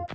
Hey,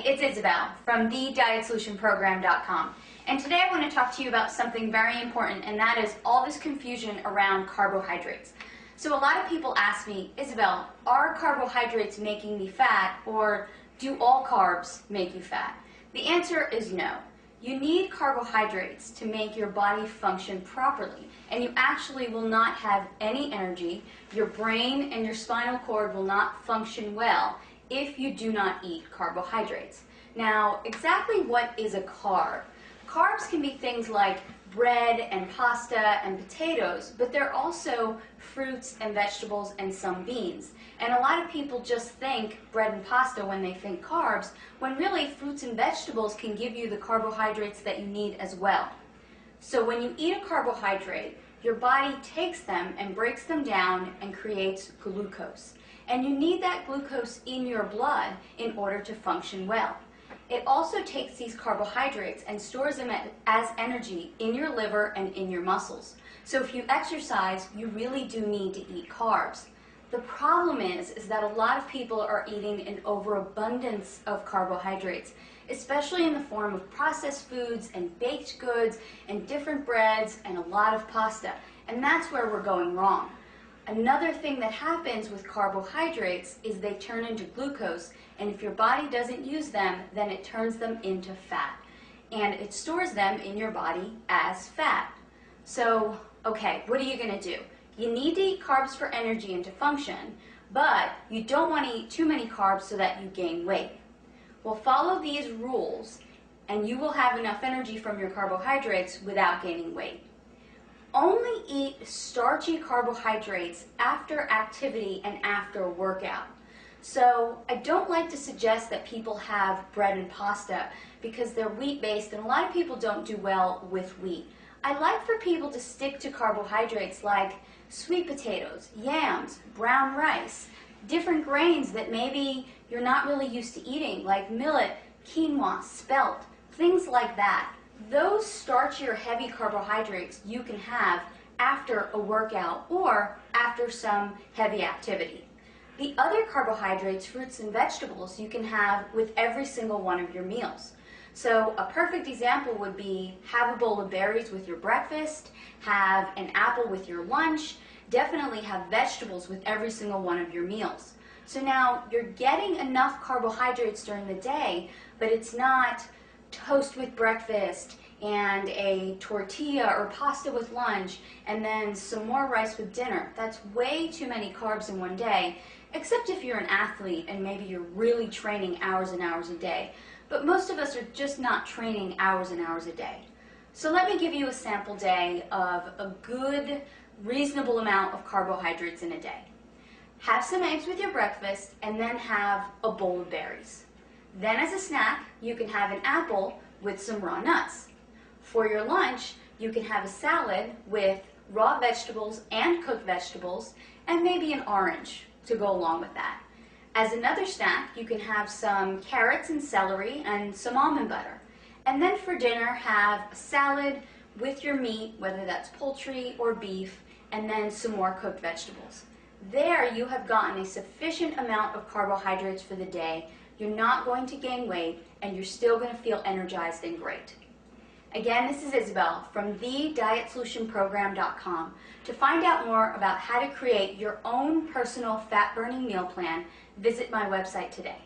it's Isabel from thedietsolutionprogram.com, and today I want to talk to you about something very important, and that is all this confusion around carbohydrates. So a lot of people ask me, Isabel, are carbohydrates making me fat, or do all carbs make you fat? The answer is no. You need carbohydrates to make your body function properly, and you actually will not have any energy. Your brain and your spinal cord will not function well if you do not eat carbohydrates. Now, exactly what is a carb? Carbs can be things like bread and pasta and potatoes, but they're also fruits and vegetables and some beans. And a lot of people just think bread and pasta when they think carbs, when really fruits and vegetables can give you the carbohydrates that you need as well. So when you eat a carbohydrate, your body takes them and breaks them down and creates glucose. And you need that glucose in your blood in order to function well. It also takes these carbohydrates and stores them as energy in your liver and in your muscles. So if you exercise, you really do need to eat carbs. The problem is that a lot of people are eating an overabundance of carbohydrates, especially in the form of processed foods and baked goods and different breads and a lot of pasta. And that's where we're going wrong. Another thing that happens with carbohydrates is they turn into glucose, and if your body doesn't use them, then it turns them into fat. And it stores them in your body as fat. So, okay, what are you going to do? You need to eat carbs for energy and to function, but you don't want to eat too many carbs so that you gain weight. Well, follow these rules, and you will have enough energy from your carbohydrates without gaining weight. Only eat starchy carbohydrates after activity and after a workout. So I don't like to suggest that people have bread and pasta because they're wheat-based, and a lot of people don't do well with wheat. I like for people to stick to carbohydrates like sweet potatoes, yams, brown rice, different grains that maybe you're not really used to eating, like millet, quinoa, spelt, things like that. Those starchy or heavy carbohydrates you can have after a workout or after some heavy activity. The other carbohydrates, fruits and vegetables, you can have with every single one of your meals. So a perfect example would be have a bowl of berries with your breakfast, have an apple with your lunch, definitely have vegetables with every single one of your meals. So now you're getting enough carbohydrates during the day, but it's not toast with breakfast and a tortilla or pasta with lunch and then some more rice with dinner. That's way too many carbs in one day, except if you're an athlete and maybe you're really training hours and hours a day. But most of us are just not training hours and hours a day. So let me give you a sample day of a good, reasonable amount of carbohydrates in a day. Have some eggs with your breakfast and then have a bowl of berries. Then as a snack, you can have an apple with some raw nuts. For your lunch, you can have a salad with raw vegetables and cooked vegetables and maybe an orange to go along with that. As another snack, you can have some carrots and celery and some almond butter. And then for dinner, have a salad with your meat, whether that's poultry or beef, and then some more cooked vegetables. There you have gotten a sufficient amount of carbohydrates for the day. You're not going to gain weight, and you're still going to feel energized and great. Again, this is Isabel from thedietsolutionprogram.com. To find out more about how to create your own personal fat-burning meal plan, visit my website today.